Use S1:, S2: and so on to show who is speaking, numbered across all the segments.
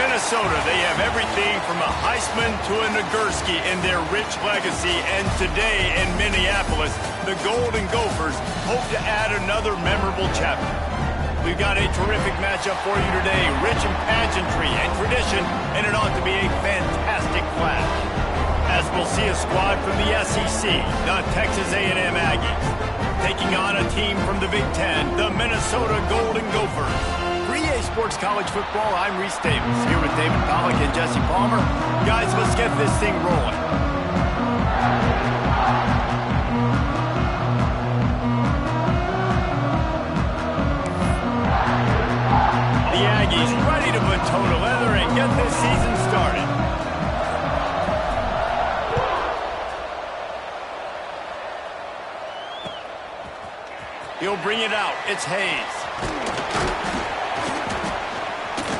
S1: Minnesota, they have everything from a Heisman to a Nagurski in their rich legacy, and today in Minneapolis, the Golden Gophers hope to add another memorable chapter. We've got a terrific matchup for you today, rich in pageantry and tradition, and it ought to be a fantastic clash. As we'll see a squad from the SEC, the Texas A&M Aggies, taking on a team from the Big Ten, the Minnesota Golden Gophers. For EA Sports College Football, I'm Reese Davis, here with David Pollack and Jesse Palmer. Guys, let's get this thing rolling. The Aggies ready to put toe to leather and get this season started. He'll bring it out. It's Hayes.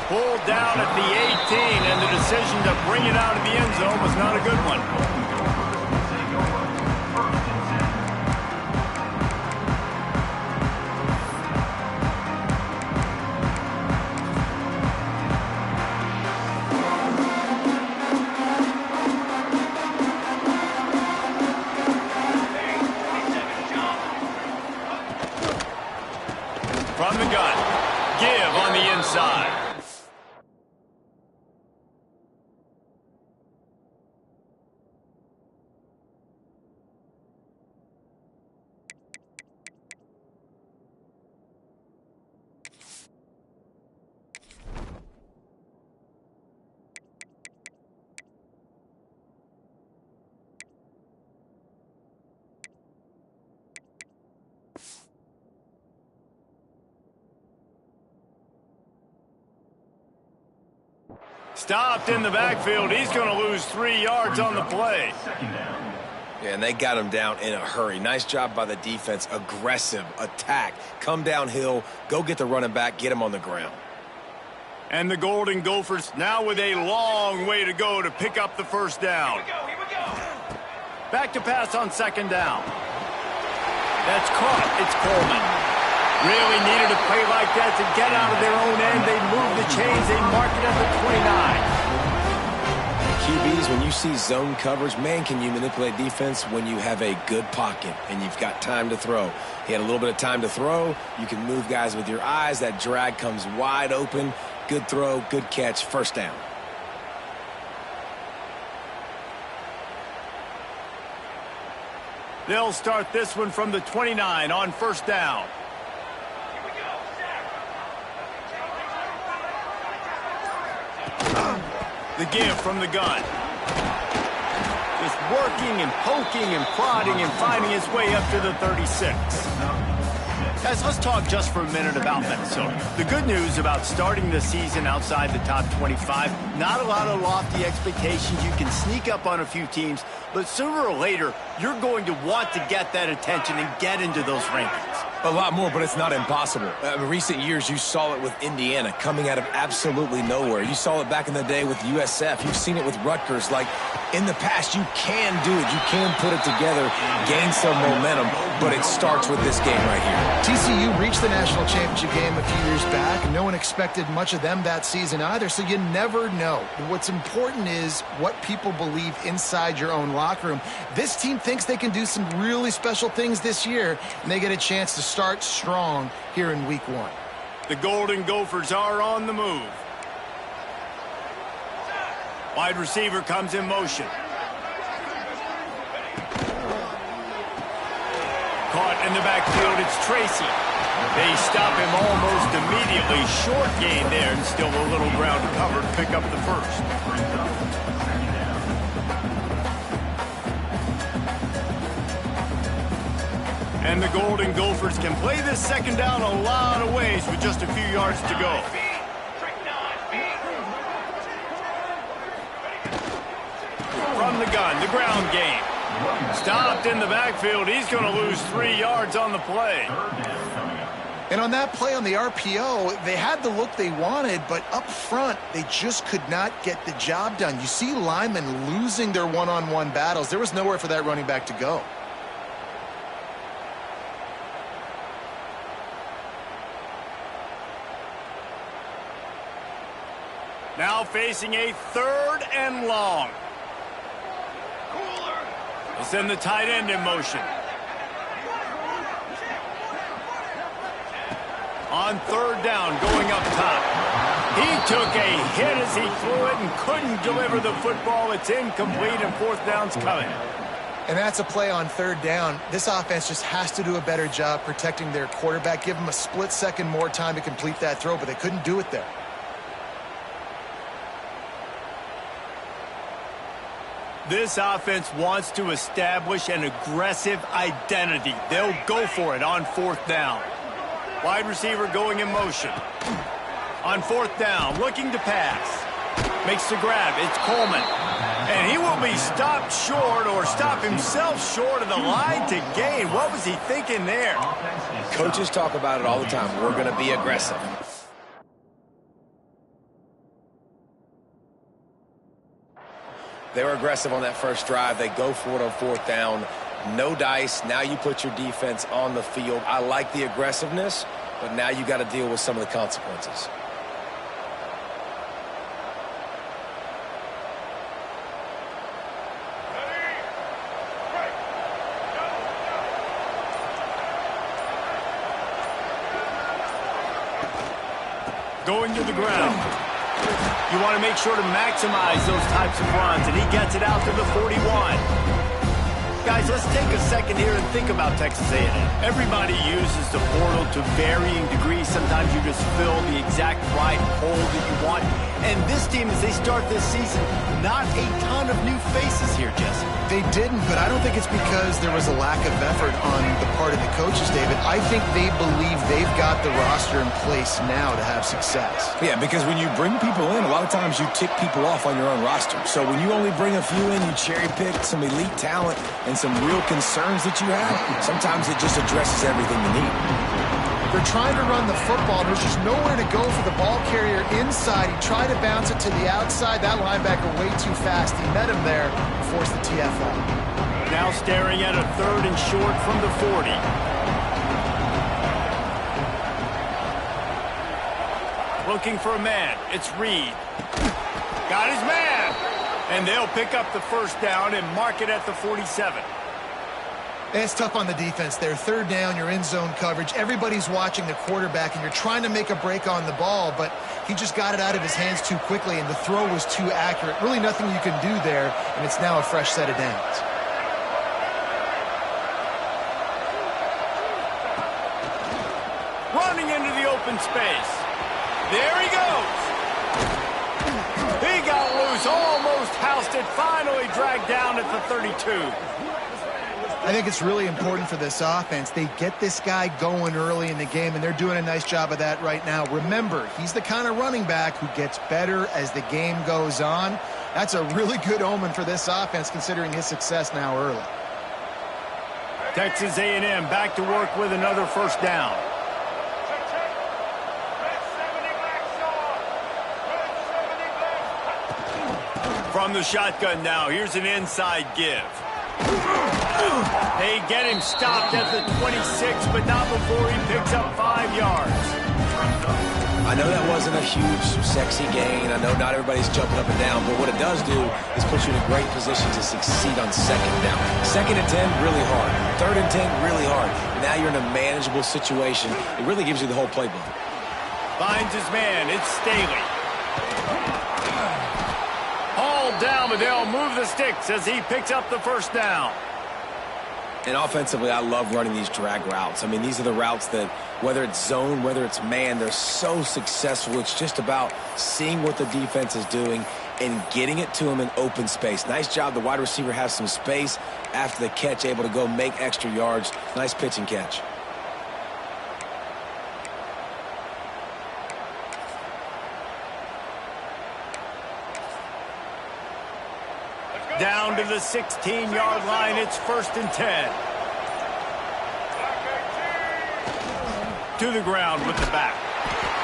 S1: Pulled down at the 18, and the decision to bring it out of the end zone was not a good one. From the gun, give on the inside. Stopped in the backfield. He's going to lose 3 yards on the play.
S2: Yeah, and they got him down in a hurry. Nice job by the defense. Aggressive attack. Come downhill. Go get the running back. Get him on the ground.
S1: And the Golden Gophers now with a long way to go to pick up the first down.
S3: Here we go.
S1: Back to pass on second down. That's caught. It's Coleman. Really needed a play like that to get out of their own end. They move the chains. They mark it at the 29.
S2: QBs, when you see zone coverage, man, can you manipulate defense when you have a good pocket and you've got time to throw. He had a little bit of time to throw. You can move guys with your eyes. That drag comes wide open. Good throw, good catch, first down.
S1: They'll start this one from the 29 on first down. The give from the gun. Just working and poking and prodding and finding his way up to the 36. Guys, let's talk just for a minute about Minnesota. The good news about starting the season outside the top 25, not a lot of lofty expectations. You can sneak up on a few teams, but sooner or later, you're going to want to get that attention and get into those rankings.
S2: A lot more, but it's not impossible. In recent years, you saw it with Indiana coming out of absolutely nowhere. You saw it back in the day with USF. You've seen it with Rutgers. Like, in the past, you can do it. You can put it together, gain some momentum, but it starts with this game right here.
S4: TCU reached the national championship game a few years back, and no one expected much of them that season either, so you never know. What's important is what people believe inside your own locker room. This team thinks they can do some really special things this year, and they get a chance to start strong here in week 1.
S1: The Golden Gophers are on the move. Wide receiver comes in motion. Caught in the backfield, it's Tracy. They stop him almost immediately. Short gain there, and still a little ground to cover to pick up the first. And the Golden Gophers can play this second down a lot of ways with just a few yards to go. From the gun, the ground game. Stopped in the backfield. He's going to lose 3 yards on the play.
S4: And on that play on the RPO, they had the look they wanted, but up front, they just could not get the job done. You see linemen losing their one-on-one battles. There was nowhere for that running back to go.
S1: Now facing a 3rd and long. They'll send the tight end in motion. On 3rd down, going up top. He took a hit as he threw it and couldn't deliver the football. It's incomplete, and 4th down's coming.
S4: And that's a play on 3rd down. This offense just has to do a better job protecting their quarterback. Give them a split second more time to complete that throw, but they couldn't do it there.
S1: This offense wants to establish an aggressive identity. They'll go for it on 4th down. Wide receiver going in motion. On 4th down, looking to pass. Makes the grab. It's Coleman. And he will be stopped short, or stop himself short of the line to gain. What was he thinking there?
S2: Coaches talk about it all the time. We're going to be aggressive. They were aggressive on that first drive. They go for it on 4th down. No dice. Now you put your defense on the field. I like the aggressiveness, but now you got to deal with some of the consequences.
S1: Going to the ground. You want to make sure to maximize those types of runs, and he gets it out to the 41. Guys, let's take a second here and think about Texas A&M. Everybody uses the portal to varying degrees. Sometimes you just fill the exact right hole that you want. And this team, as they start this season, not a ton of new faces here, Jesse.
S4: They didn't, but I don't think it's because there was a lack of effort on the part of the coaches, David. I think they believe they've got the roster in place now to have success.
S2: Yeah, because when you bring people in, a lot of times you tick people off on your own roster. So when you only bring a few in, you cherry pick some elite talent and some real concerns that you have, sometimes it just addresses everything you need.
S4: They're trying to run the football. There's just nowhere to go for the ball carrier inside. He tried to bounce it to the outside. That linebacker way too fast. He met him there and forced the TFL.
S1: Now staring at a 3rd and short from the 40. Looking for a man. It's Reed. Got his man. And they'll pick up the 1st down and mark it at the 47.
S4: And it's tough on the defense there. 3rd down, you're in zone coverage. Everybody's watching the quarterback, and you're trying to make a break on the ball, but he just got it out of his hands too quickly, and the throw was too accurate. Really nothing you can do there, and it's now a fresh set of downs.
S1: Running into the open space. There he goes. He got loose, almost housed it, finally dragged down at the 32.
S4: I think it's really important for this offense. They get this guy going early in the game, and they're doing a nice job of that right now. Remember, he's the kind of running back who gets better as the game goes on. That's a really good omen for this offense, considering his success now early.
S1: Texas A&M back to work with another 1st down. From the shotgun now, here's an inside give. They get him stopped at the 26, but not before he picks up 5 yards.
S2: I know that wasn't a huge, sexy gain. I know not everybody's jumping up and down, but what it does do is put you in a great position to succeed on 2nd down. 2nd and 10, really hard. 3rd and 10, really hard. Now you're in a manageable situation. It really gives you the whole playbook.
S1: Finds his man. It's Staley. Hauled down, but they'll move the sticks as he picks up the 1st down.
S2: And offensively, I love running these drag routes. I mean, these are the routes that, whether it's zone, whether it's man, they're so successful. It's just about seeing what the defense is doing and getting it to them in open space. Nice job. The wide receiver has some space after the catch, able to go make extra yards. Nice pitch and catch.
S1: Down to the 16-yard line. It's 1st and 10. To the ground with the back.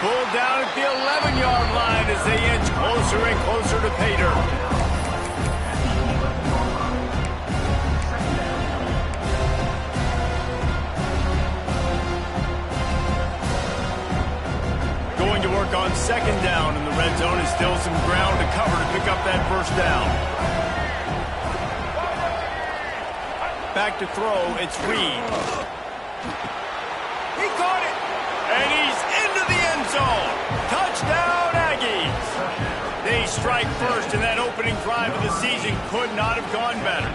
S1: Pulled down at the 11-yard line as they inch closer and closer to pay dirt. Going to work on 2nd down, and the red zone is still some ground to that first down. Back to throw, it's Reed. He caught it, and he's into the end zone. Touchdown, Aggies. They strike first, and that opening drive of the season could not have gone better.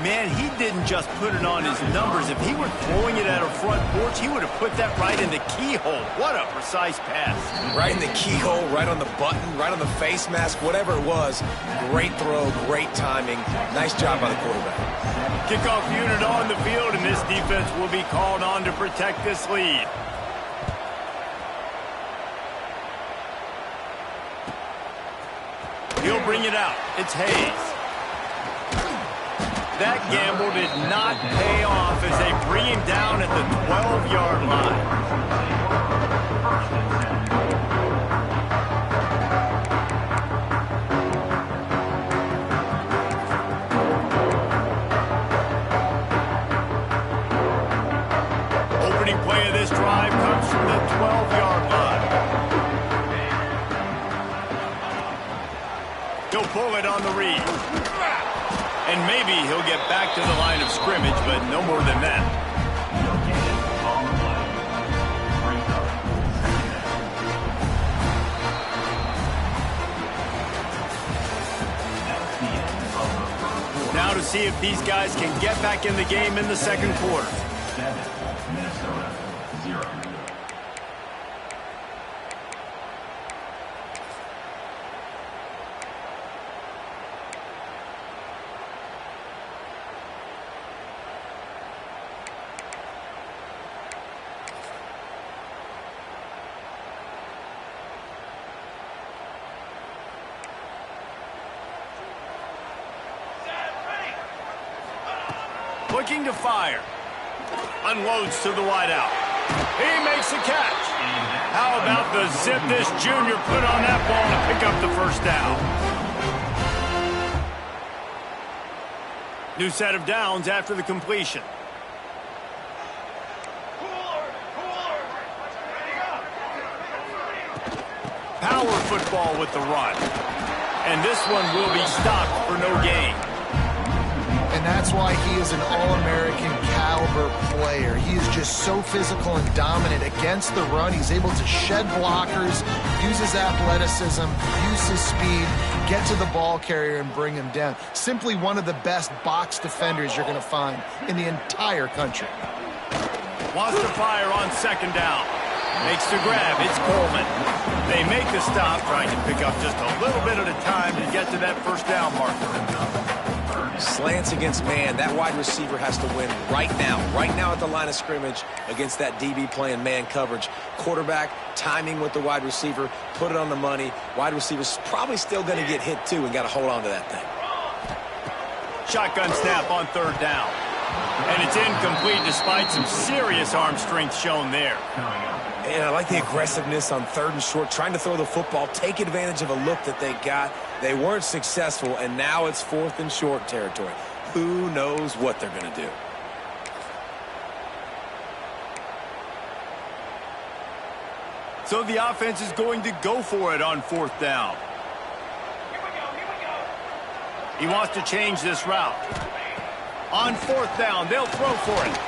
S1: Man, he didn't just put it on his numbers. If he were throwing it at a front porch, he would have put that right in the keyhole. What a precise pass.
S2: Right in the keyhole, right on the button, right on the face mask, whatever it was. Great throw, great timing. Nice job by the quarterback.
S1: Kickoff unit on the field, and this defense will be called on to protect this lead. He'll bring it out. It's Hayes. That gamble did not pay off as they bring him down at the 12-yard line. Opening play of this drive comes from the 12-yard line. He'll pull it on the read. And maybe he'll get back to the line of scrimmage, but no more than that. Now to see if these guys can get back in the game in the second quarter.
S3: Minnesota 0.
S1: Looking to fire. Unloads to the wideout. He makes the catch. How about the zip this junior put on that ball to pick up the first down? New set of downs after the completion. Power football with the run. And this one will be stopped for no gain.
S4: And that's why he is an All-American caliber player. He is just so physical and dominant against the run. He's able to shed blockers, use his athleticism, use his speed, get to the ball carrier and bring him down. Simply one of the best box defenders you're going to find in the entire country.
S1: Wants to fire on second down. Makes the grab. It's Coleman. They make the stop, trying to pick up just a little bit at a time to get to that first down marker.
S2: Slants against man. That wide receiver has to win right now at the line of scrimmage against that DB playing man coverage. Quarterback, timing with the wide receiver, put it on the money. Wide receiver's probably still going to get hit too and got to hold on to that thing.
S1: Shotgun snap on third down. And it's incomplete despite some serious arm strength shown there.
S2: And I like the aggressiveness on third and short, trying to throw the football, take advantage of a look that they got. They weren't successful, and now it's fourth and short territory. Who knows what they're going to do?
S1: So the offense is going to go for it on fourth down. He wants to change this route. On fourth down, they'll throw for it.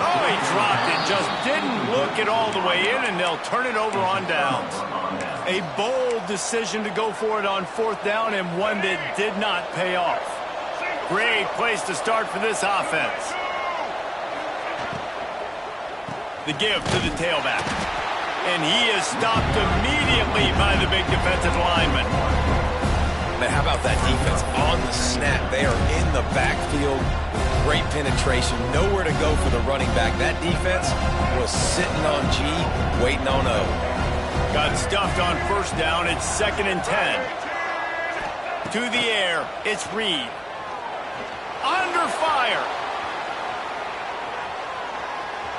S1: Oh, he dropped it. Just didn't look it all the way in, and they'll turn it over on downs. A bold decision to go for it on fourth down, and one that did not pay off. Great place to start for this offense. The give to the tailback. And he is stopped immediately by the big defensive lineman.
S2: Man, how about that defense on the snap? They are in the backfield. Great penetration. Nowhere to go for the running back. That defense was sitting on G, waiting on O.
S1: Got stuffed on first down. It's 2nd and 10. To the air. It's Reed. Under fire.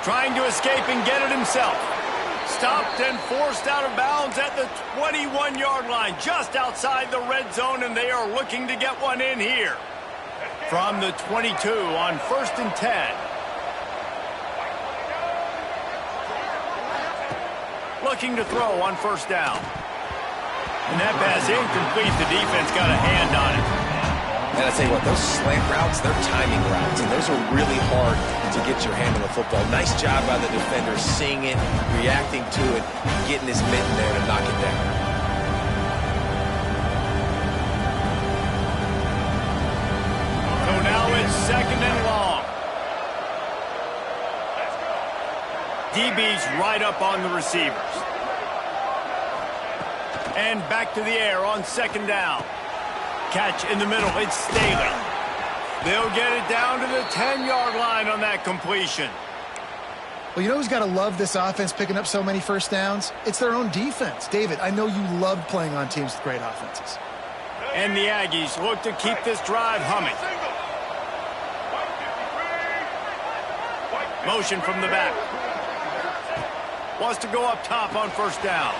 S1: Trying to escape and get it himself. Stopped and forced out of bounds at the 21-yard line, just outside the red zone, and they are looking to get one in here. From the 22 on 1st and 10. Looking to throw on first down. And that pass incomplete. The defense got a hand on it.
S2: And I tell you what, those slant routes, they're timing routes, and those are really hard to get your hand on the football. Nice job by the defender seeing it, reacting to it, getting his mitten there to knock it down.
S1: So now it's 2nd and long. DB's right up on the receivers. And back to the air on 2nd down. Catch in the middle. It's Staley. They'll get it down to the 10-yard line on that completion.
S4: Well, you know who's got to love this offense picking up so many first downs? It's their own defense. David, I know you loved playing on teams with great offenses.
S1: And the Aggies look to keep this drive humming. Motion from the back. Wants to go up top on 1st down.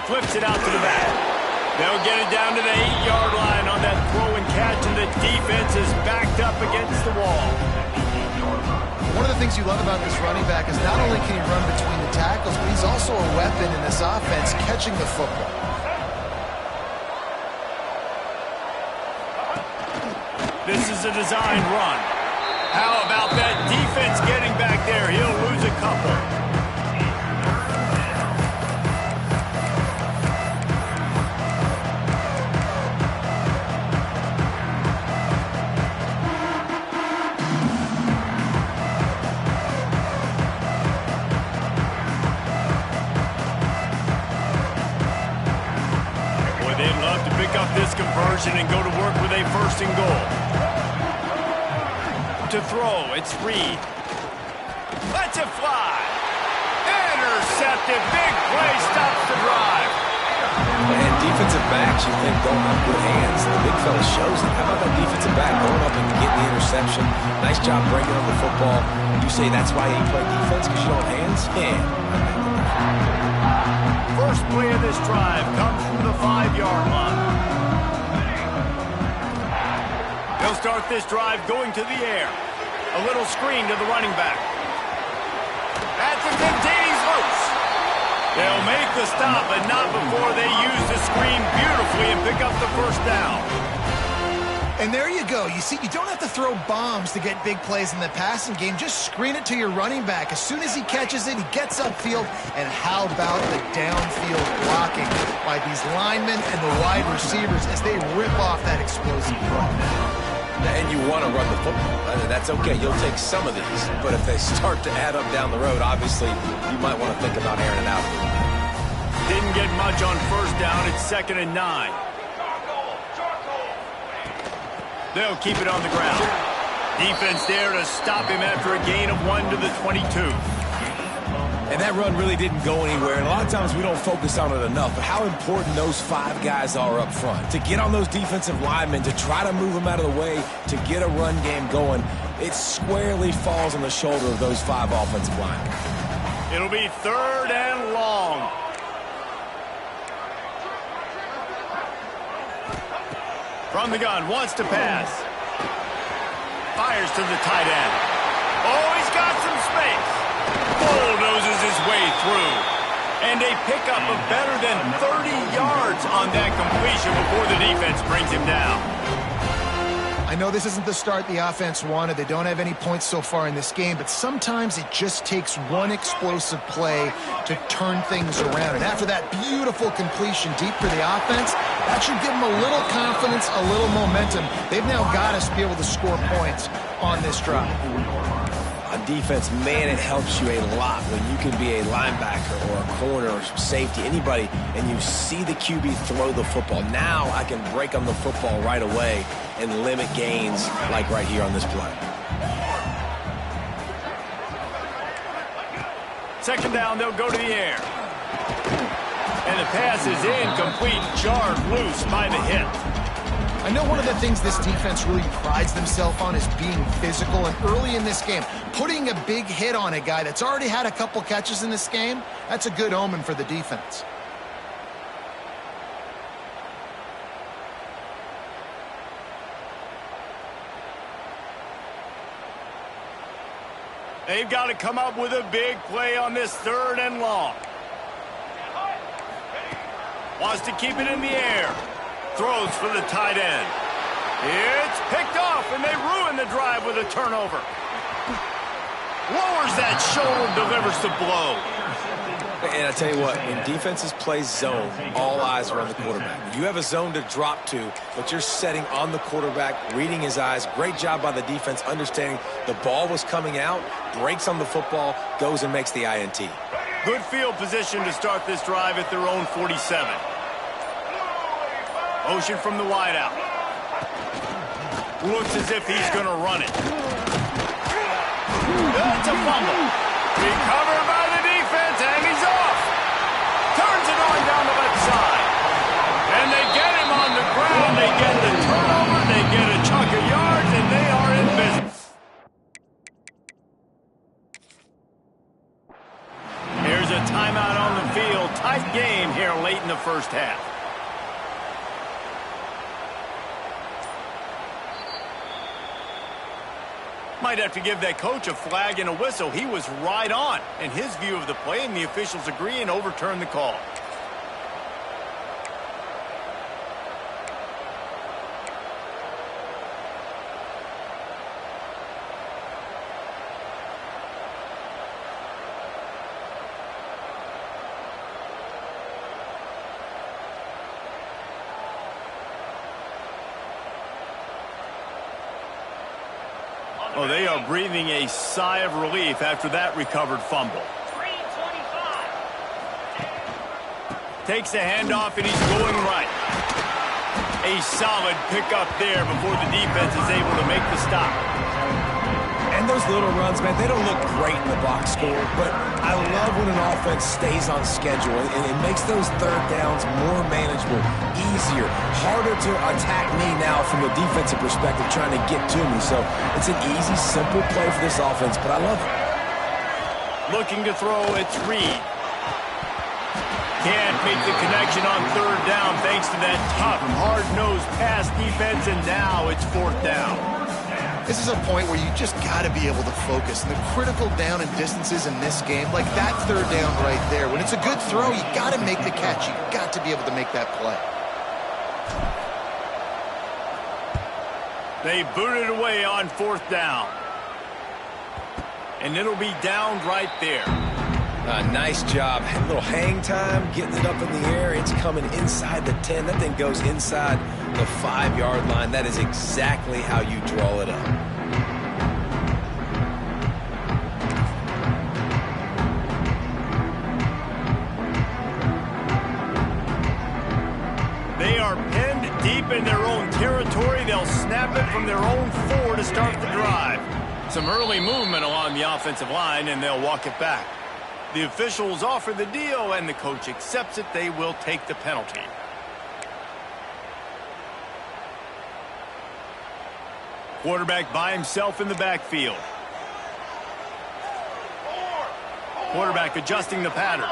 S1: Flips it out to the back. They'll get it down to the 8-yard line on that throw and catch, and the defense is backed up against the wall.
S4: One of the things you love about this running back is not only can he run between the tackles, but he's also a weapon in this offense catching the football.
S1: This is a design run. How about that defense getting back there? He'll lose a couple. Conversion and go to work with a 1st and goal. To throw, it's Reed. Lets it fly. Intercepted. Big play stops the drive.
S2: And defensive backs, you think, don't have good hands. The big fella shows it. How about that defensive back going up and getting the interception? Nice job breaking up the football. You say that's why you play defense, because you don't have hands? Yeah.
S1: First play of this drive comes from the 5-yard line. They'll start this drive going to the air. A little screen to the running back. At the 15, he's loose. They'll make the stop, but not before they use the screen beautifully and pick up the 1st down.
S4: And there you go. You see, you don't have to throw bombs to get big plays in the passing game. Just screen it to your running back. As soon as he catches it, he gets upfield. And how about the downfield blocking by these linemen and the wide receivers as they rip off that explosive play?
S2: And you want to run the football. That's okay. You'll take some of these. But if they start to add up down the road, obviously, you might want to think about airing it out.
S1: Didn't get much on 1st down. It's 2nd and 9. They'll keep it on the ground. Defense there to stop him after a gain of 1 to the 22.
S2: And that run really didn't go anywhere. And a lot of times we don't focus on it enough. But how important those 5 guys are up front. To get on those defensive linemen, to try to move them out of the way, to get a run game going, it squarely falls on the shoulder of those 5 offensive linemen.
S1: It'll be 3rd and long. From the gun, wants to pass. Fires to the tight end. Oh, he's got some space. Bulldozes his way through. And a pickup of better than 30 yards on that completion before the defense brings him down.
S4: I know this isn't the start the offense wanted. They don't have any points so far in this game, but sometimes it just takes one explosive play to turn things around. And after that beautiful completion deep for the offense, that should give them a little confidence, a little momentum. They've now got us to be able to score points on this drive.
S2: On defense, man, it helps you a lot when you can be a linebacker or a corner or safety, anybody, and you see the QB throw the football. Now I can break on the football right away and limit gains like right here on this play.
S1: 2nd down, they'll go to the air. And the pass is incomplete, jarred loose by the hip.
S4: I know one of the things this defense really prides themselves on is being physical, and early in this game, putting a big hit on a guy that's already had a couple catches in this game, that's a good omen for the defense.
S1: They've got to come up with a big play on this 3rd and long. Wants to keep it in the air. Throws for the tight end. It's picked off, and they ruin the drive with a turnover. Lowers that shoulder, delivers the blow.
S2: And I tell you what, when defenses play zone, all eyes are on the quarterback. You have a zone to drop to, but you're setting on the quarterback, reading his eyes. Great job by the defense, understanding the ball was coming out, breaks on the football, goes and makes the INT.
S1: Good field position to start this drive at their own 47. Motion from the wideout. Looks as if he's going to run it. That's a fumble. Recovered by the defense, and he's off. Turns it on down the left side. And they get him on the ground. They get the turnover. They get a chunk of yards, and they are in business. Here's a timeout on the field. Tight game here late in the first half. Might have to give that coach a flag and a whistle. He was right on in his view of the play, and the officials agree and overturn the call. Oh, they are breathing a sigh of relief after that recovered fumble. Takes the handoff, and he's going right. A solid pickup there before the defense is able to make the stop.
S2: And those little runs, man, they don't look great in the box score, but I love when an offense stays on schedule, and it makes those third downs more manageable, easier, harder to attack me now from a defensive perspective trying to get to me. So it's an easy, simple play for this offense, but I love it.
S1: Looking to throw, it's Reed. Can't make the connection on third down thanks to that tough, hard-nosed pass defense, and now it's fourth down.
S4: This is a point where you just got to be able to focus. And the critical down and distances in this game, like that third down right there, when it's a good throw, you got to make the catch. You got to be able to make that play.
S1: They boot it away on fourth down. And it'll be downed right there.
S2: Nice job. A little hang time, getting it up in the air. It's coming inside the 10. That thing goes inside the 5-yard line. That is exactly how you draw it up.
S1: They are pinned deep in their own territory. They'll snap it from their own 4 to start the drive. Some early movement along the offensive line, and they'll walk it back. The officials offer the deal, and the coach accepts it. They will take the penalty. Quarterback by himself in the backfield. Quarterback adjusting the pattern.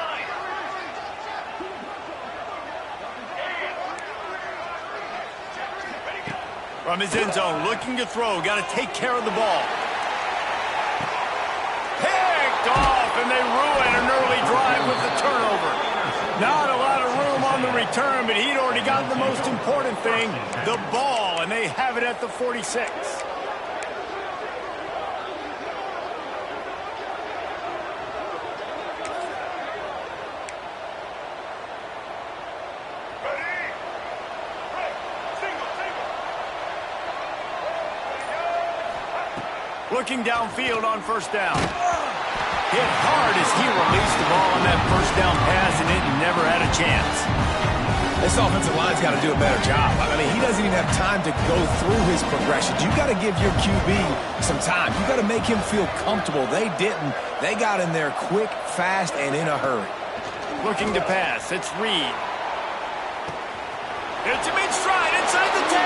S1: From his end zone, looking to throw. Got to take care of the ball. Picked off, and they ruin an early drive with the turnover. Not a lot of room on the return, but he'd already got the most important thing, the ball, and they have it at the 46. Looking downfield on first down. Hit hard as he released the ball on that first down pass, and it never had a chance.
S2: This offensive line's got to do a better job. I mean, he doesn't even have time to go through his progressions. You got to give your QB some time. You got to make him feel comfortable. They didn't. They got in there quick, fast, and in a hurry.
S1: Looking to pass. It's Reed. It's a mid-stride inside the 10.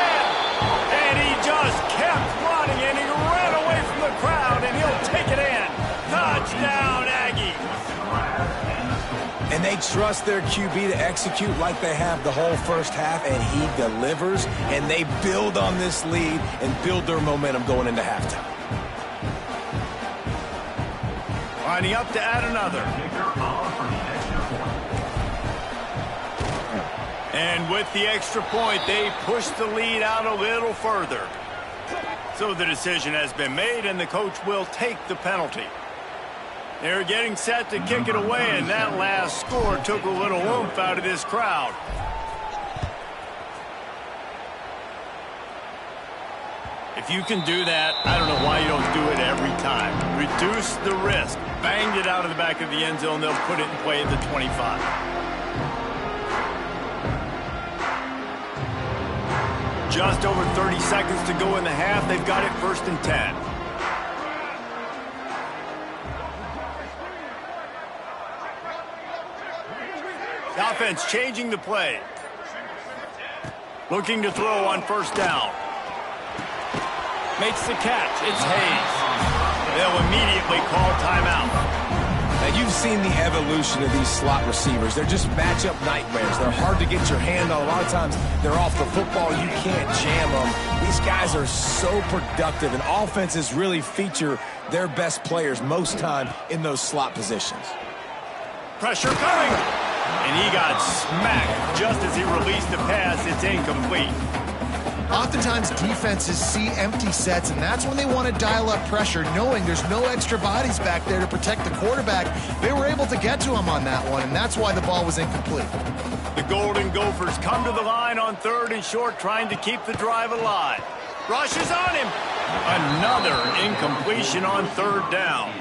S1: And he just kept running, and he ran away from the crowd, and he'll take it in. Touchdown, Aggies.
S2: And they trust their QB to execute like they have the whole first half, and he delivers, and they build on this lead and build their momentum going into halftime.
S1: Lining up to add another. And with the extra point, they push the lead out a little further. So the decision has been made, and the coach will take the penalty. They're getting set to kick it away, and that last score took a little oomph out of this crowd. If you can do that, I don't know why you don't do it every time. Reduce the risk. Banged it out of the back of the end zone. They'll put it in play at the 25. Just over 30 seconds to go in the half. They've got it 1st and 10. The offense changing the play. Looking to throw on 1st down. Makes the catch. It's Hayes. They'll immediately call timeout.
S2: Now, you've seen the evolution of these slot receivers. They're just matchup nightmares. They're hard to get your hand on. A lot of times, they're off the football. You can't jam them. These guys are so productive, and offenses really feature their best players most time in those slot positions.
S1: Pressure coming. And he got smacked just as he released the pass. It's incomplete.
S4: Oftentimes, defenses see empty sets, and that's when they want to dial up pressure, knowing there's no extra bodies back there to protect the quarterback. They were able to get to him on that one, and that's why the ball was incomplete.
S1: The Golden Gophers come to the line on 3rd and short, trying to keep the drive alive. Rushes on him. Another incompletion on 3rd down.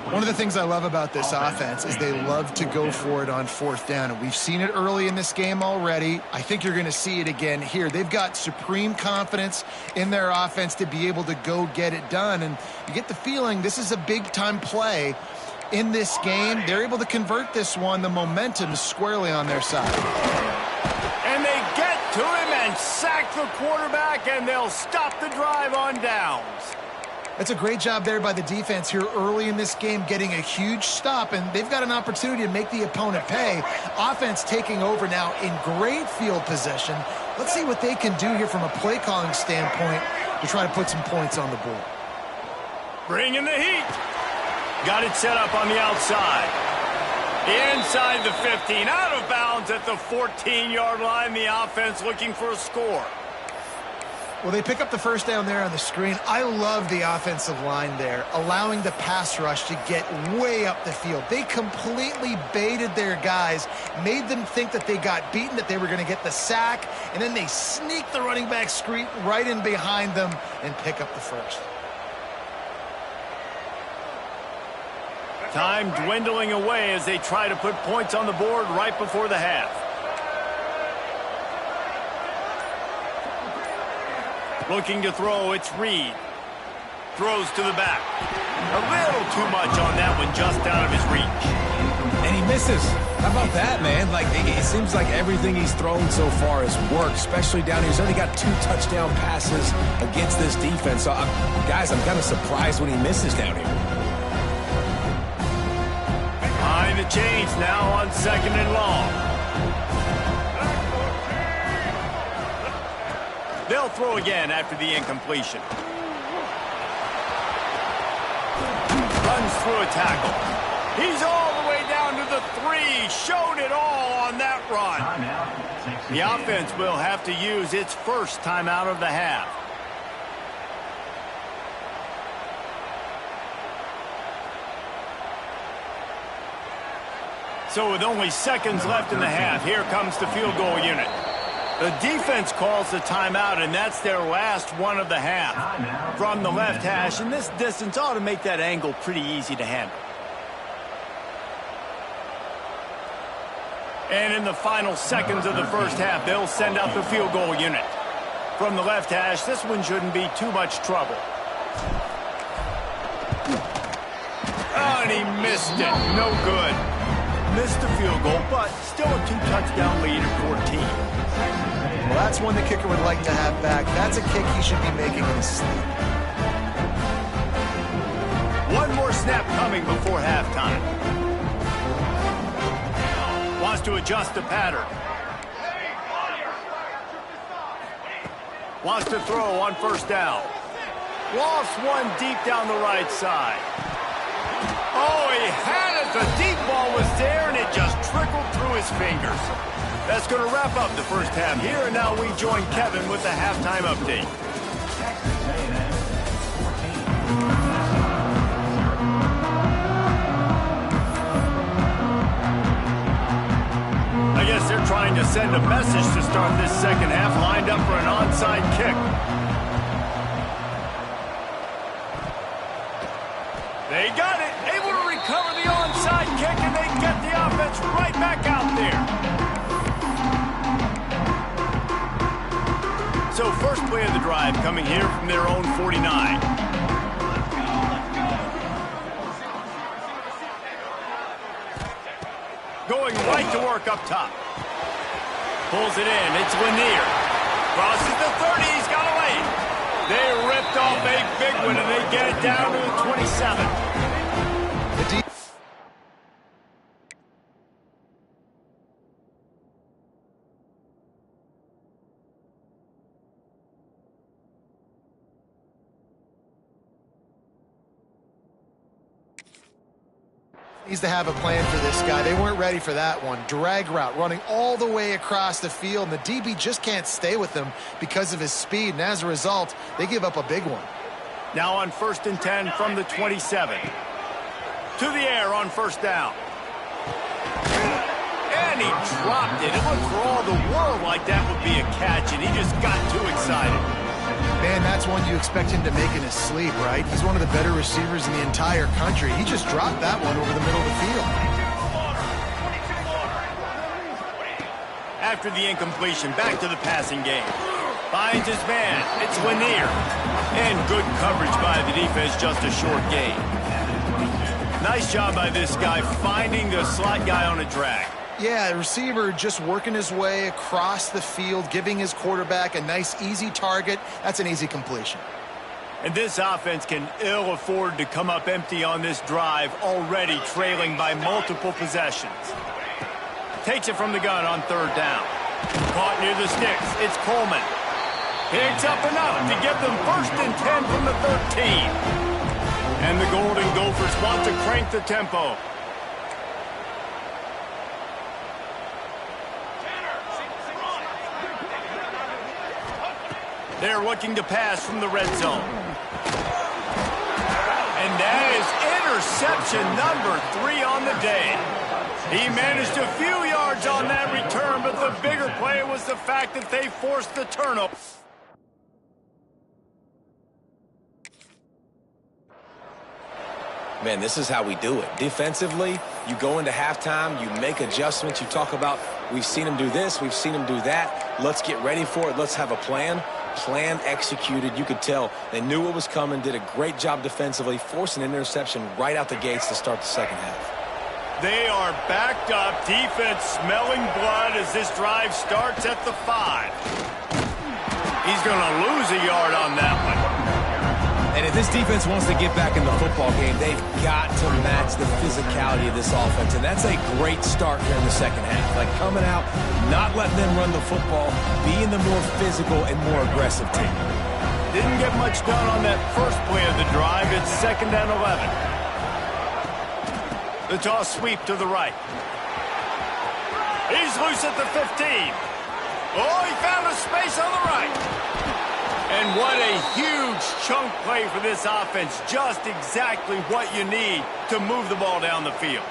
S4: One of the things I love about this offense is they love to go for it on 4th down, and we've seen it early in this game already. I think you're going to see it again here. They've got supreme confidence in their offense to be able to go get it done, and you get the feeling this is a big-time play in this game. They're able to convert this one. The momentum is squarely on their side.
S1: And they get to him and sack the quarterback, and they'll stop the drive on downs.
S4: That's a great job there by the defense here early in this game, getting a huge stop, and they've got an opportunity to make the opponent pay. Offense taking over now in great field position. Let's see what they can do here from a play calling standpoint to try to put some points on the board.
S1: Bringing the heat. Got it set up on the outside. Inside the 15, out of bounds at the 14-yard line. The offense looking for a score.
S4: Well, they pick up the 1st down there on the screen. I love the offensive line there, allowing the pass rush to get way up the field. They completely baited their guys, made them think that they got beaten, that they were going to get the sack, and then they sneak the running back screen right in behind them and pick up the 1st.
S1: Time dwindling away as they try to put points on the board right before the half. Looking to throw, it's Reed. Throws to the back. A little too much on that one, just out of his reach.
S2: And he misses. How about that, man? Like, it seems like everything he's thrown so far has worked, especially down here. He's only got 2 touchdown passes against this defense. So, guys, I'm kind of surprised when he misses down here.
S1: Behind the chains now on 2nd and long. They'll throw again after the incompletion. Runs through a tackle. He's all the way down to the 3. Showed it all on that run. The offense will have to use its 1st timeout of the half. So with only seconds left in the half, here comes the field goal unit. The defense calls the timeout, and that's their last one of the half. From the left hash, and this distance ought to make that angle pretty easy to handle. And in the final seconds of the 1st half, they'll send out the field goal unit. From the left hash, this one shouldn't be too much trouble. Oh, and he missed it. No good. Missed the field goal, but still a 2-touchdown lead at 14.
S4: Well, that's one the kicker would like to have back. That's a kick he should be making in his sleep.
S1: One more snap coming before halftime. Wants to adjust the pattern. Wants to throw on 1st down. Lofts one deep down the right side. Oh, he had it. The deep ball was there, and it just tripped trickled through his fingers. That's going to wrap up the first half here, and now we join Kevin with the halftime update. I guess they're trying to send a message to start this second half, lined up for an onside kick. They got it, able to recover the onside kick, and they get the offense right back out there. So first play of the drive coming here from their own 49. Going right to work up top. Pulls it in. It's Lanier. Crosses the 30. He's got a lane. They ripped off a big one, and they get it down to the 27.
S4: Needs to have a plan for this guy. They weren't ready for that one. Drag route, running all the way across the field, and the DB just can't stay with him because of his speed, and as a result, they give up a big one.
S1: Now on 1st and 10 from the 27. To the air on first down. And he dropped it. It looked for all the world like that would be a catch, and he just got too excited.
S4: Man, that's one you expect him to make in his sleep, right? He's one of the better receivers in the entire country. He just dropped that one over the middle of the field.
S1: After the incompletion, back to the passing game. Finds his man. It's Lanier. And good coverage by the defense, just a short gain. Nice job by this guy finding the slot guy on a drag.
S4: Yeah, the receiver just working his way across the field, giving his quarterback a nice, easy target. That's an easy completion.
S1: And this offense can ill afford to come up empty on this drive, already trailing by multiple possessions. Takes it from the gun on third down. Caught near the sticks. It's Coleman. Picks up enough to get them 1st and 10 from the 13. And the Golden Gophers want to crank the tempo. They're looking to pass from the red zone. And that is interception number 3 on the day. He managed a few yards on that return, but the bigger play was the fact that they forced the turnover.
S2: Man, this is how we do it. Defensively, you go into halftime, you make adjustments, you talk about, we've seen him do this, we've seen him do that. Let's get ready for it. Let's have a plan. Plan executed. You could tell they knew what was coming, did a great job defensively, forced an interception right out the gates to start the second half.
S1: They are backed up, defense smelling blood as this drive starts at the 5. He's going to lose a yard on that one.
S2: And if this defense wants to get back in the football game, they've got to match the physicality of this offense. And that's a great start here in the second half. Like coming out, not letting them run the football, being the more physical and more aggressive team.
S1: Didn't get much done on that first play of the drive. It's 2nd and 11. The toss sweep to the right. He's loose at the 15. Oh, he found a space on the right. And what a huge chunk play for this offense. Just exactly what you need to move the ball down the field.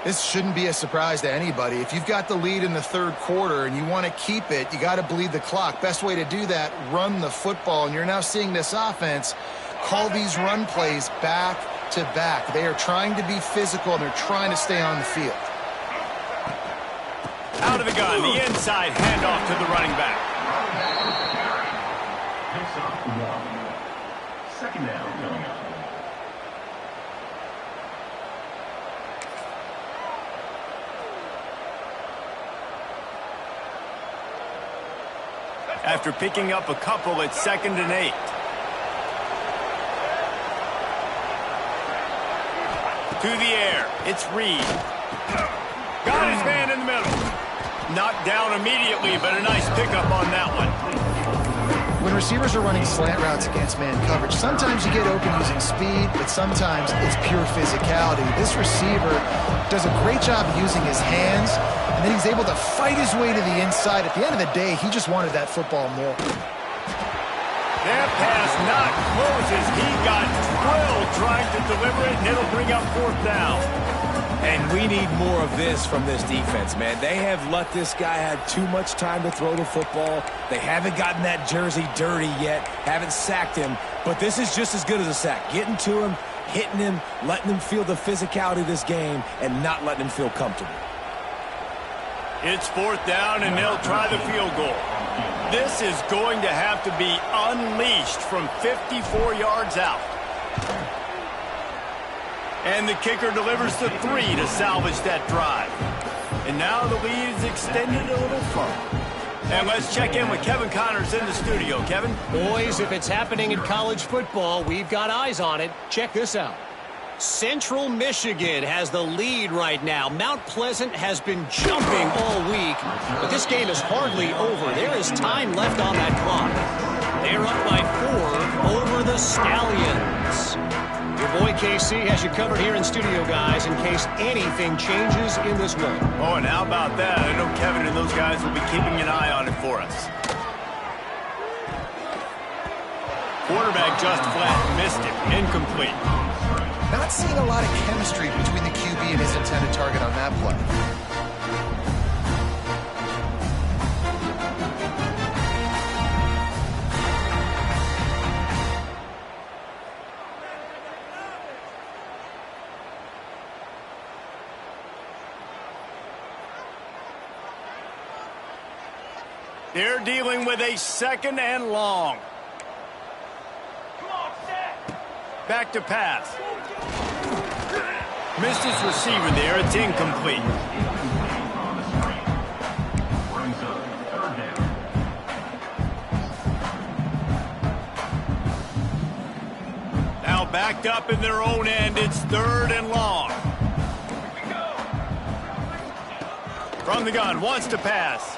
S4: This shouldn't be a surprise to anybody. If you've got the lead in the third quarter and you want to keep it, you got to bleed the clock. Best way to do that, run the football. And you're now seeing this offense call these run plays back to back. They are trying to be physical, and they're trying to stay on the field.
S1: Out of the gun, the inside handoff to the running back.
S3: Second down coming up.
S1: After picking up a couple, it's 2nd and 8. To the air, it's Reed. Got his man in the middle. Knocked down immediately, but a nice pickup on that one.
S4: When receivers are running slant routes against man coverage, sometimes you get open using speed, but sometimes it's pure physicality. This receiver does a great job using his hands, and then he's able to fight his way to the inside. At the end of the day, he just wanted that football more.
S1: That pass not closes. He got drilled trying to deliver it, and it'll bring up 4th down.
S2: And we need more of this from this defense, man. They have let this guy have too much time to throw the football. They haven't gotten that jersey dirty yet, haven't sacked him. But this is just as good as a sack. Getting to him, hitting him, letting him feel the physicality of this game, and not letting him feel comfortable.
S1: It's 4th down, and they'll try the field goal. This is going to have to be unleashed from 54 yards out. And the kicker delivers the 3 to salvage that drive. And now the lead is extended a little further. And let's check in with Kevin Connors in the studio. Kevin?
S5: Boys, if it's happening in college football, we've got eyes on it. Check this out. Central Michigan has the lead right now. Mount Pleasant has been jumping all week, but this game is hardly over. There is time left on that clock. They're up by 4 over the Stallions. Your boy KC has you covered here in studio, guys, in case anything changes in this one.
S1: Oh, and how about that? I know Kevin and those guys will be keeping an eye on it for us. Quarterback just flat missed it. Incomplete.
S4: Not seeing a lot of chemistry between the QB and his intended target on that play.
S1: They're dealing with a 2nd and long. Back to pass. Missed his receiver there. It's incomplete. Now backed up in their own end. It's 3rd and long. From the gun, wants to pass.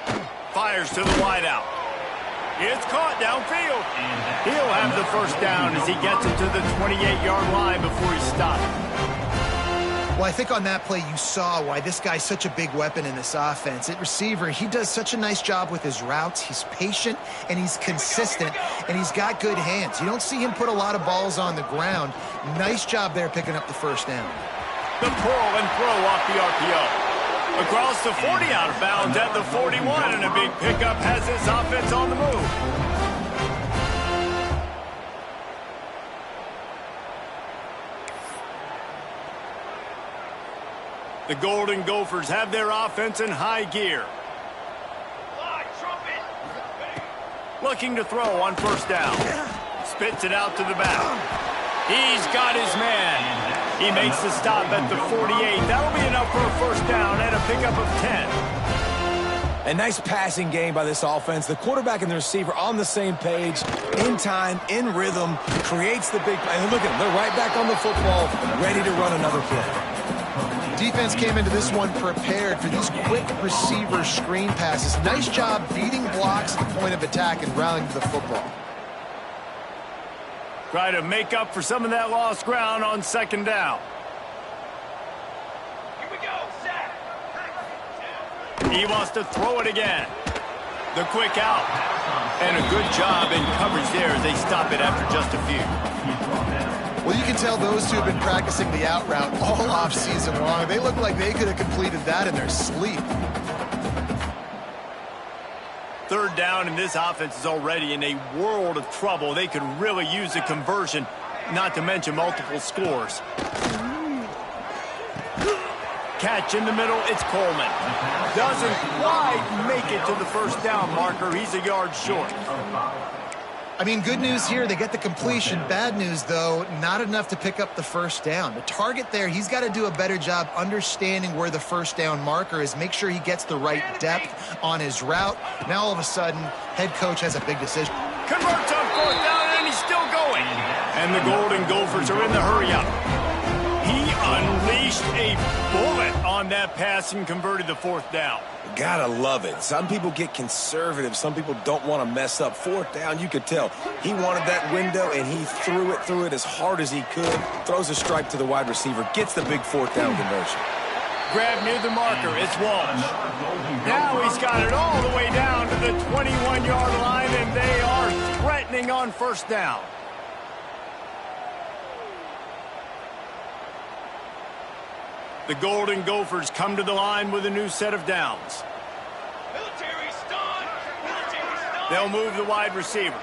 S1: Fires to the wideout. It's caught downfield. He'll have the 1st down as he gets it to the 28-yard line before he stops.
S4: Well, I think on that play you saw why this guy's such a big weapon in this offense. At receiver, he does such a nice job with his routes. He's patient, and he's consistent, and he's got good hands. You don't see him put a lot of balls on the ground. Nice job there picking up the 1st down.
S1: The pull and throw off the RPO. Across the 40, out of bounds at the 41, and a big pickup has this offense on the move. The Golden Gophers have their offense in high gear. Looking to throw on 1st down. Spits it out to the back. He's got his man. He makes the stop at the 48. That'll be enough for a 1st down and a pickup of 10.
S2: A nice passing game by this offense. The quarterback and the receiver on the same page, in time, in rhythm, creates the big play. And look at them, they're right back on the football, ready to run another play.
S4: Defense came into this one prepared for these quick receiver screen passes. Nice job beating blocks at the point of attack and rallying to the football.
S1: Try to make up for some of that lost ground on 2nd down. Here we go, set. He wants to throw it again. The quick out. And a good job in coverage there as they stop it after just a few.
S4: Well, you can tell those two have been practicing the out route all off-season long. They look like they could have completed that in their sleep.
S1: 3rd down, and this offense is already in a world of trouble. They could really use a conversion, not to mention multiple scores. Catch in the middle, it's Coleman. Doesn't quite make it to the 1st down marker. He's a yard short.
S4: I mean, good news here, they get the completion. Bad news, though, not enough to pick up the 1st down. The target there, he's got to do a better job understanding where the 1st down marker is, make sure he gets the right depth on his route. Now, all of a sudden, head coach has a big decision.
S1: Converts on 4th down, and he's still going. And the Golden Gophers are in the hurry-up. He unleashed a bullet on that pass and converted the fourth down.
S2: Gotta love it. Some people get conservative. Some people don't want to mess up. Fourth down, you could tell. He wanted that window, and he threw it as hard as he could. Throws a strike to the wide receiver. Gets the big fourth down conversion.
S1: Grab near the marker. It's Walsh. Now he's got it all the way down to the 21-yard line, and they are threatening on first down. The Golden Gophers come to the line with a new set of downs. They'll move the wide receiver.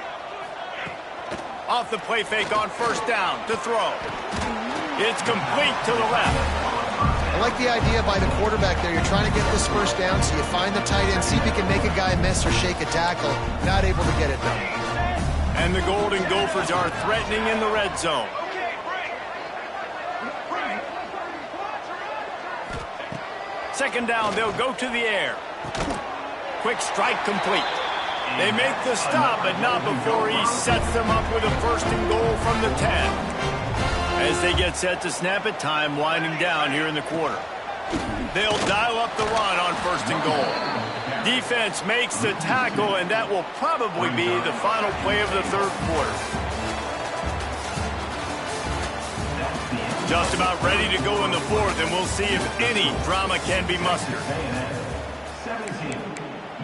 S1: Off the play fake on first down to throw. It's complete to the left.
S4: I like the idea by the quarterback there. You're trying to get this first down, so you find the tight end, see if he can make a guy miss or shake a tackle. Not able to get it done.
S1: And the Golden Gophers are threatening in the red zone. Second down, they'll go to the air. Quick strike complete. They make the stop, but not before he sets them up with a first and goal from the 10. As they get set to snap it, time winding down here in the quarter. They'll dial up the run on first and goal. Defense makes the tackle, and that will probably be the final play of the third quarter. Just about ready to go in the fourth, and we'll see if any drama can be mustered.
S3: 17,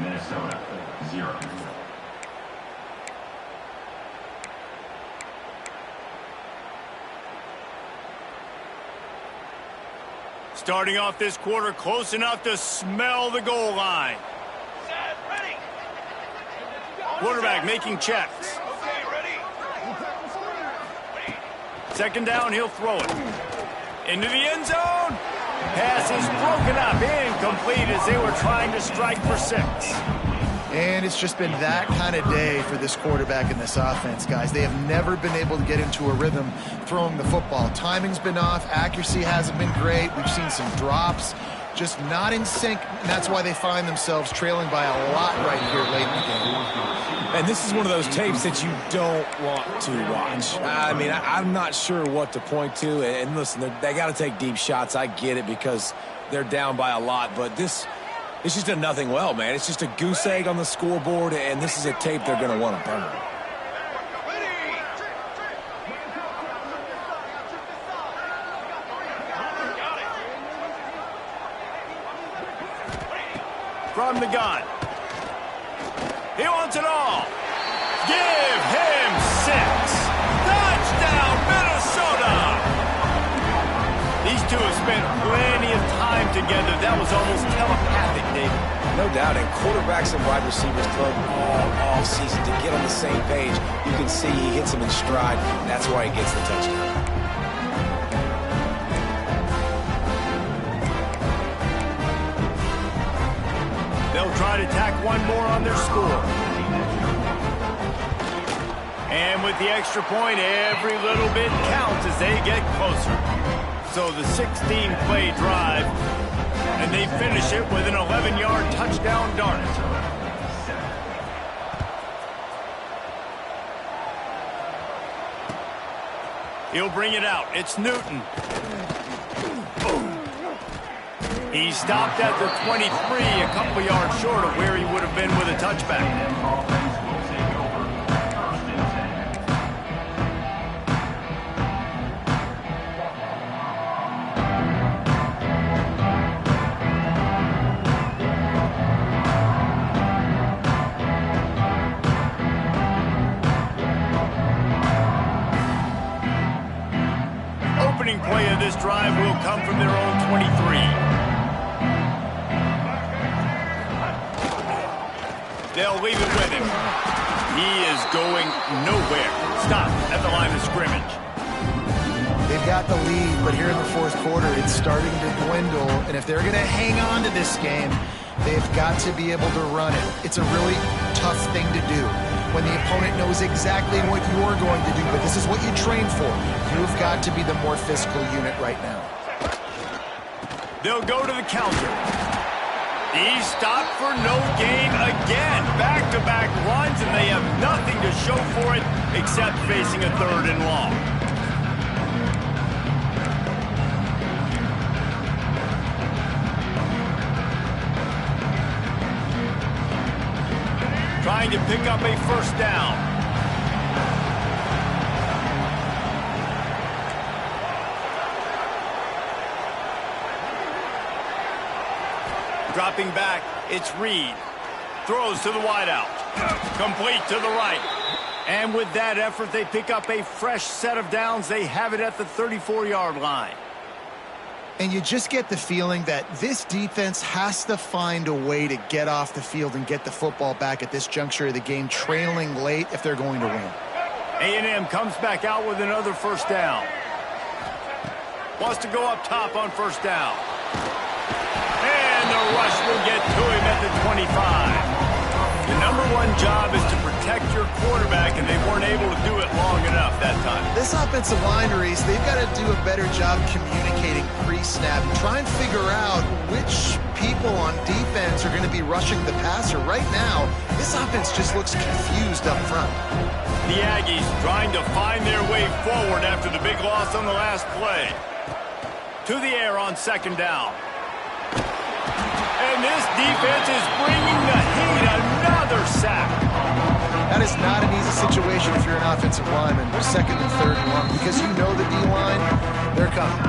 S3: Minnesota 0.
S1: Starting off this quarter close enough to smell the goal line. Quarterback making checks. Second down, he'll throw it. Into the end zone. Pass is broken up, incomplete as they were trying to strike for 6.
S4: And it's just been that kind of day for this quarterback in this offense, guys. They have never been able to get into a rhythm throwing the football. Timing's been off. Accuracy hasn't been great. We've seen some drops. Just not in sync. And that's why they find themselves trailing by a lot right here late in the game.
S2: And this is one of those tapes that you don't want to watch. I mean, I'm not sure what to point to. And listen, they got to take deep shots. I get it because they're down by a lot. But it's just a nothing well, man. It's just a goose egg on the scoreboard, and this is a tape they're going to want to burn.
S1: From the gun. He wants it all. Give him 6. Touchdown, Minnesota! These two have spent plenty of time together. That was almost telepathic, David.
S2: No doubt, and quarterbacks and wide receivers throw all season to get on the same page. You can see he hits them in stride. That's why he gets the touchdown.
S1: They'll try to tack one more on their score. And with the extra point, every little bit counts as they get closer. So the 16-play drive, and they finish it with an 11-yard touchdown dart. He'll bring it out. It's Newton. He stopped at the 23, a couple yards short of where he would have been with a touchback. Opening play of this drive will come from their own 23. They'll leave it with him. He is going nowhere. Stop at the line of scrimmage.
S4: They've got the lead, but here in the fourth quarter, it's starting to dwindle. And if they're going to hang on to this game, they've got to be able to run it. It's a really tough thing to do when the opponent knows exactly what you're going to do, but this is what you train for. You've got to be the more physical unit right now.
S1: They'll go to the counter. He stopped for no gain again. Back-to-back runs, and they have nothing to show for it except facing a 3rd and long. trying to pick up a first down. Dropping back, it's Reed. Throws to the wideout. Complete to the right. And with that effort, they pick up a fresh set of downs. They have it at the 34-yard line.
S4: And you just get the feeling that this defense has to find a way to get off the field and get the football back at this juncture of the game, trailing late if they're going to win.
S1: A&M comes back out with another first down. Wants to go up top on first down. And the rush will get to him at the 25. The number one job is to protect your quarterback, and they weren't able to do it long enough that time.
S4: This offensive line, Reese, they've got to do a better job communicating pre-snap and try and figure out which people on defense are going to be rushing the passer. Right now, this offense just looks confused up front.
S1: The Aggies trying to find their way forward after the big loss on the last play. To the air on second down. And this defense is bringing the heat. Another sack.
S4: That is not an easy situation if you're an offensive lineman, second and third and long, because you know the D-line, they're coming.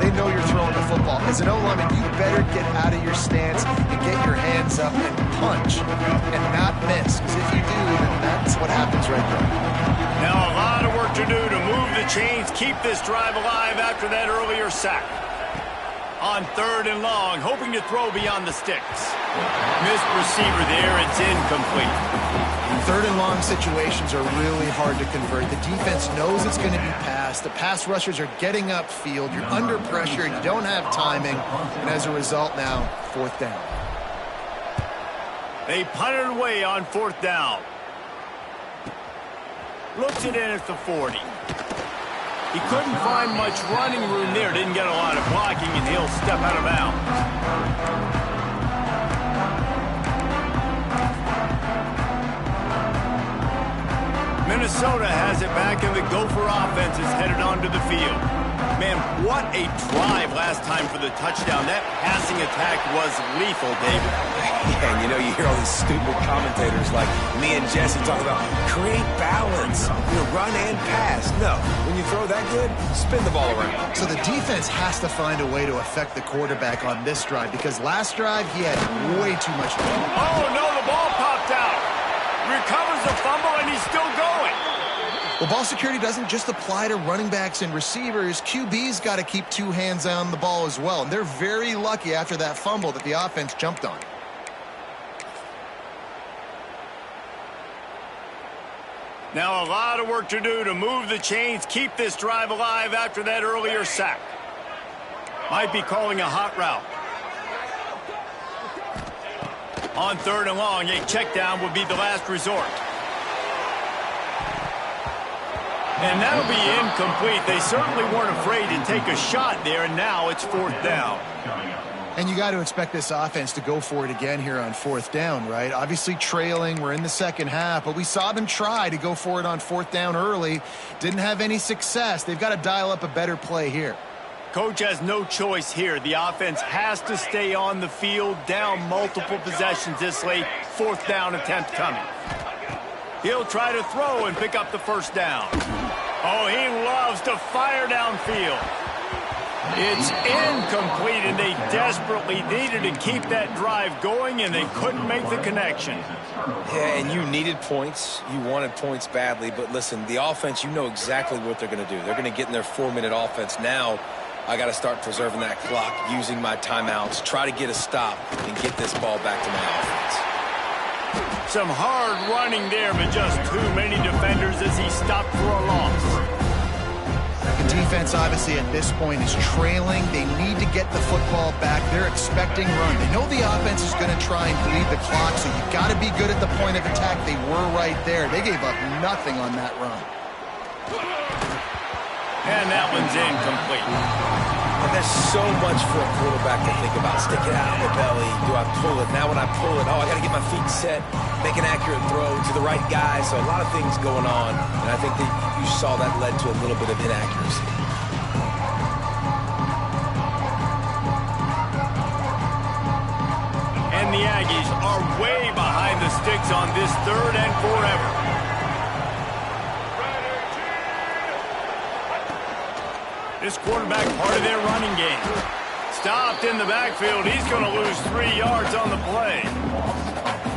S4: They know you're throwing the football. As an O-lineman, you better get out of your stance and get your hands up and punch and not miss, because if you do, then that's what happens right there.
S1: Now a lot of work to do to move the chains, keep this drive alive after that earlier sack. On third and long, hoping to throw beyond the sticks. Missed receiver there, it's incomplete.
S4: Third and long situations are really hard to convert. The defense knows it's going to be passed. The pass rushers are getting upfield. You're under pressure. You don't have timing. And as a result now, fourth down.
S1: They punted away on fourth down. Looks it in at the 40. He couldn't find much running room there. Didn't get a lot of blocking, and he'll step out of bounds. Minnesota has it back, and the Gopher offense is headed onto the field. Man, what a drive last time for the touchdown. That passing attack was lethal, David.
S2: Yeah, and you hear all these stupid commentators like me and Jesse talk about create balance, run and pass. No, when you throw that good, spin the ball around.
S4: So the defense has to find a way to affect the quarterback on this drive, because last drive he had way too much time.
S1: Oh, no, the ball popped out. Recovers the fumble, and he's still going.
S4: Well, ball security doesn't just apply to running backs and receivers. QB's got to keep two hands on the ball as well. And they're very lucky after that fumble that the offense jumped on.
S1: Now a lot of work to do to move the chains, keep this drive alive after that earlier sack. Might be calling a hot route. On third and long, a check down would be the last resort. And that'll be incomplete. They certainly weren't afraid to take a shot there, and now it's fourth down.
S4: And you got to expect this offense to go for it again here on fourth down, right? Obviously trailing, we're in the second half, but we saw them try to go for it on fourth down early. Didn't have any success. They've got to dial up a better play here.
S1: Coach has no choice here. The offense has to stay on the field, down multiple possessions this late. Fourth down attempt coming. He'll try to throw and pick up the first down. Oh, he loves to fire downfield. It's incomplete, and they desperately needed to keep that drive going, and they couldn't make the connection.
S2: Yeah, and you needed points. You wanted points badly, but listen, the offense, you know exactly what they're going to do. They're going to get in their 4-minute offense. Now, I got to start preserving that clock, using my timeouts, try to get a stop, and get this ball back to my offense.
S1: Some hard running there, but just too many defenders as he stopped for a loss.
S4: The defense, obviously, at this point is trailing. They need to get the football back. They're expecting run. They know the offense is going to try and bleed the clock, so you've got to be good at the point of attack. They were right there. They gave up nothing on that run.
S1: And that one's incomplete.
S2: And there's so much for a quarterback to think about. Stick it out in the belly. Do I pull it? Now when I pull it, I got to get my feet set, make an accurate throw to the right guy. So a lot of things going on. And I think that you saw that led to a little bit of inaccuracy.
S1: And the Aggies are way behind find the sticks on this third and forever. This quarterback part of their running game. Stopped in the backfield. He's going to lose 3 yards on the play.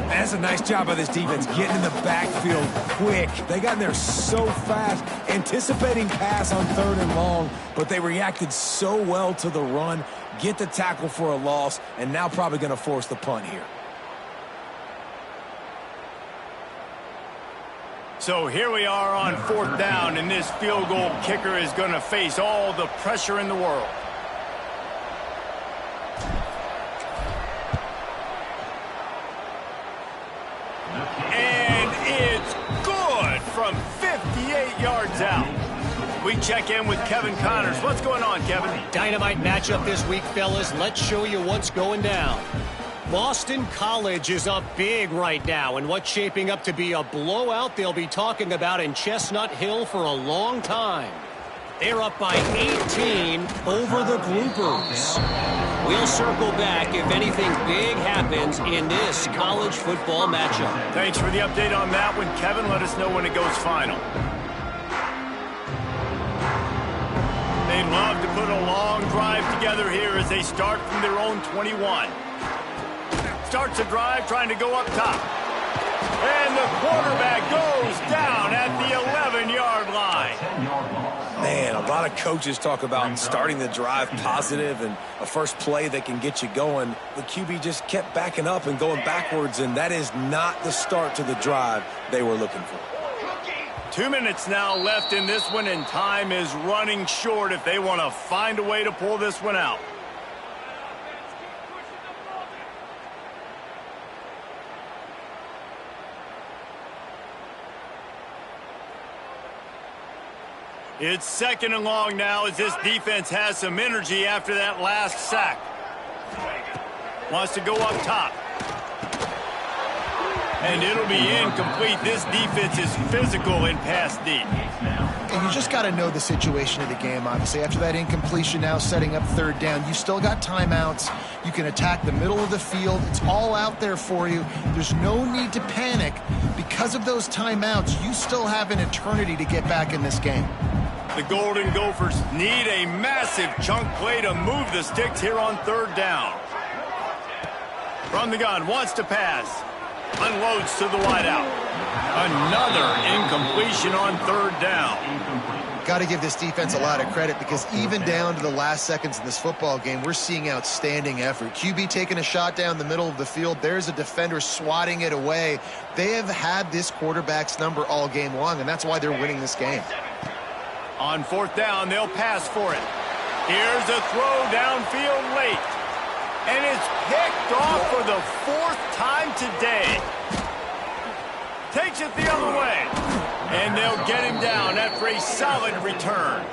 S2: That's a nice job by this defense, getting in the backfield quick. They got in there so fast, anticipating pass on 3rd and long, but they reacted so well to the run, get the tackle for a loss, and now probably going to force the punt here.
S1: So here we are on 4th down, and this field goal kicker is going to face all the pressure in the world. And it's good from 58 yards out. We check in with Kevin Connors. What's going on, Kevin?
S5: Dynamite matchup this week, fellas. Let's show you what's going down. Boston College is up big right now, and what's shaping up to be a blowout they'll be talking about in Chestnut Hill for a long time. They're up by 18 over the Groupers. We'll circle back if anything big happens in this college football matchup.
S1: Thanks for the update on that one, Kevin. Let us know when it goes final. They'd love to put a long drive together here as they start from their own 21. Starts a drive trying to go up top. And the quarterback goes down at the 11-yard line.
S2: Man, a lot of coaches talk about starting the drive positive and a first play that can get you going. The QB just kept backing up and going backwards, and that is not the start to the drive they were looking for.
S1: 2 minutes now left in this one, and time is running short if they want to find a way to pull this one out. It's 2nd and long now as this defense has some energy after that last sack. Wants to go up top. And it'll be incomplete. This defense is physical in pass deep.
S4: And you just got to know the situation of the game, obviously. After that incompletion now setting up 3rd down, you still got timeouts. You can attack the middle of the field. It's all out there for you. There's no need to panic. Because of those timeouts, you still have an eternity to get back in this game.
S1: The Golden Gophers need a massive chunk play to move the sticks here on 3rd down. From the gun, wants to pass. Unloads to the wideout. Another incompletion on 3rd down.
S4: Got to give this defense a lot of credit because even down to the last seconds in this football game, we're seeing outstanding effort. QB taking a shot down the middle of the field. There's a defender swatting it away. They have had this quarterback's number all game long, and that's why they're winning this game.
S1: On 4th down, they'll pass for it. Here's a throw downfield late. And it's picked off for the 4th time today. Takes it the other way. And they'll get him down after a solid return.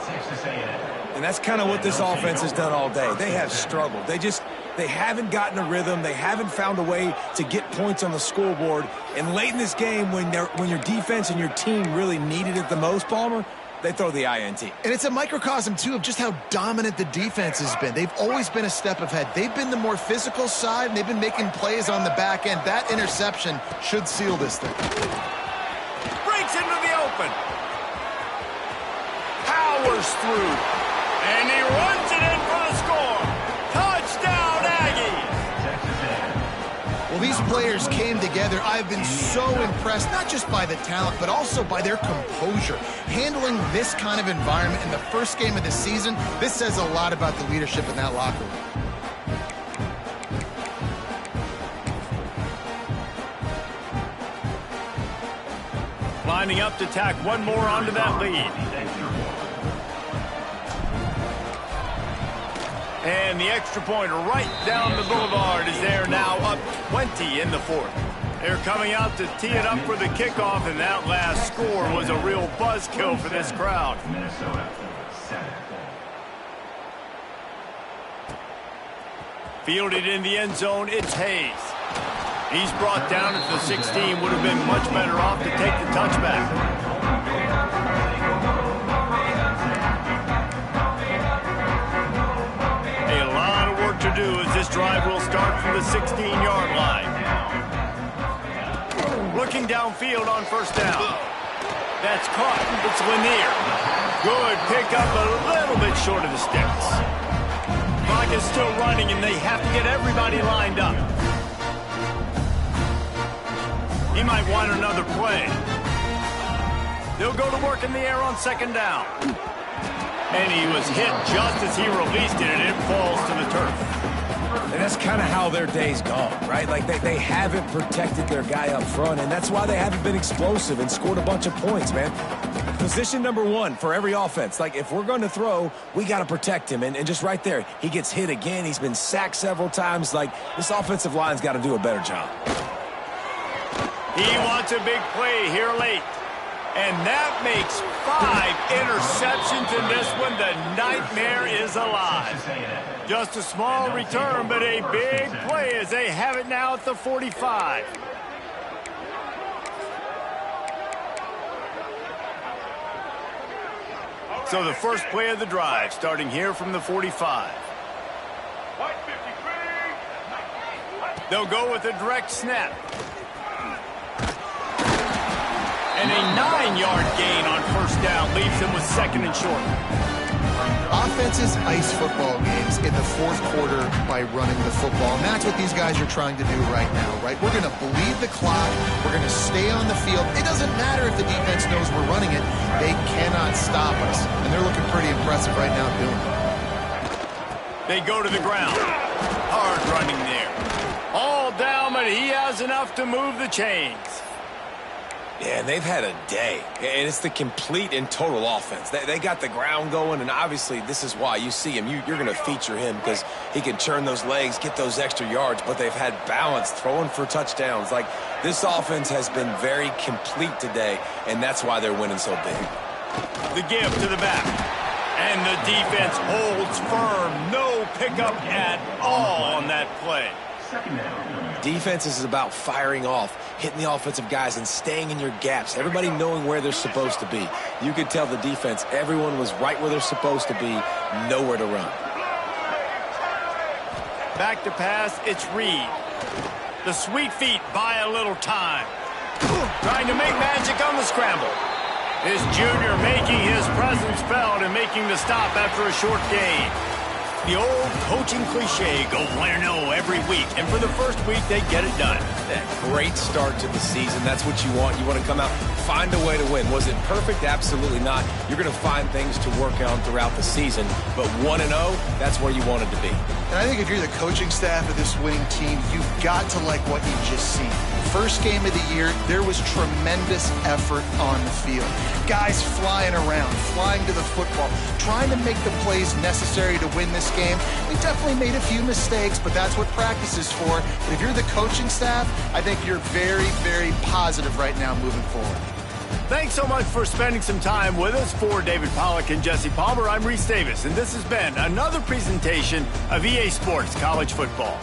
S2: And that's kind of what this offense has done all day. They have struggled. They haven't gotten a rhythm. They haven't found a way to get points on the scoreboard. And late in this game, when your defense and your team really needed it the most, Palmer, they throw the INT.
S4: And it's a microcosm, too, of just how dominant the defense has been. They've always been a step ahead. They've been the more physical side, and they've been making plays on the back end. That interception should seal this thing.
S1: Breaks into the open. Powers through. And he runs it in for the score. Touchdown, Aggies.
S4: Well, these players came together. I've been so impressed, not just by the talent, but also by their composure. Handling this kind of environment in the first game of the season, this says a lot about the leadership in that locker room.
S1: Lining up to tack one more onto that lead. And the extra point right down the boulevard is there now, up 20 in the 4th. They're coming out to tee it up for the kickoff, and that last score was a real buzzkill for this crowd.
S3: Minnesota 7.
S1: Fielded in the end zone, it's Hayes. He's brought down at the 16, would have been much better off to take the touchback. To do as this drive will start from the 16-yard line. looking downfield on first down. That's caught. It's Lanier. Good pickup, a little bit short of the sticks. Clock is still running, and they have to get everybody lined up. He might want another play. They'll go to work in the air on second down. And he was hit just as he released it, and it falls to the turf.
S2: And that's kind of how their day's gone, right? Like, they haven't protected their guy up front, and that's why they haven't been explosive and scored a bunch of points, man. Position number one for every offense. Like, if we're going to throw, we got to protect him. And just right there, he gets hit again. He's been sacked several times. Like, this offensive line's got to do a better job.
S1: He wants a big play here late. And that makes 5 interceptions in this one. The nightmare is alive. Just a small return, but a big play as they have it now at the 45. So the first play of the drive, starting here from the 45. They'll go with a direct snap. And a 9-yard gain on first down leaves them with second and short.
S4: Offenses ice football games in the fourth quarter by running the football. And that's what these guys are trying to do right now, right? We're going to bleed the clock. We're going to stay on the field. It doesn't matter if the defense knows we're running it. They cannot stop us. And they're looking pretty impressive right now doing it.
S1: They go to the ground. Hard running there. All down, but he has enough to move the chains.
S2: Yeah, and they've had a day, and it's the complete and total offense. They got the ground going, and obviously this is why you see him. You're going to feature him because he can turn those legs, get those extra yards, but they've had balance, throwing for touchdowns. Like, this offense has been very complete today, and that's why they're winning so big.
S1: The give to the back, and the defense holds firm. No pickup at all on that play.
S2: Defense is about firing off, hitting the offensive guys, and staying in your gaps. Everybody knowing where they're supposed to be. You could tell the defense, everyone was right where they're supposed to be, nowhere to run.
S1: Back to pass, it's Reed. The sweet feet buy a little time. Trying to make magic on the scramble. This junior making his presence felt and making the stop after a short gain. The old coaching cliche, go 1-0 every week. And for the first week, they get it done.
S2: Great start to the season. That's what you want. You want to come out, find a way to win. Was it perfect? Absolutely not. You're going to find things to work on throughout the season. But 1-0, that's where you want it to be.
S4: And I think if you're the coaching staff of this winning team, you've got to like what you've just seen. First game of the year, there was tremendous effort on the field. Guys flying around, flying to the football, trying to make the plays necessary to win this game. They definitely made a few mistakes, but that's what practice is for. But if you're the coaching staff, I think you're very, very positive right now moving forward.
S1: Thanks so much for spending some time with us. For David Pollack and Jesse Palmer, I'm Reese Davis, and this has been another presentation of EA Sports College Football.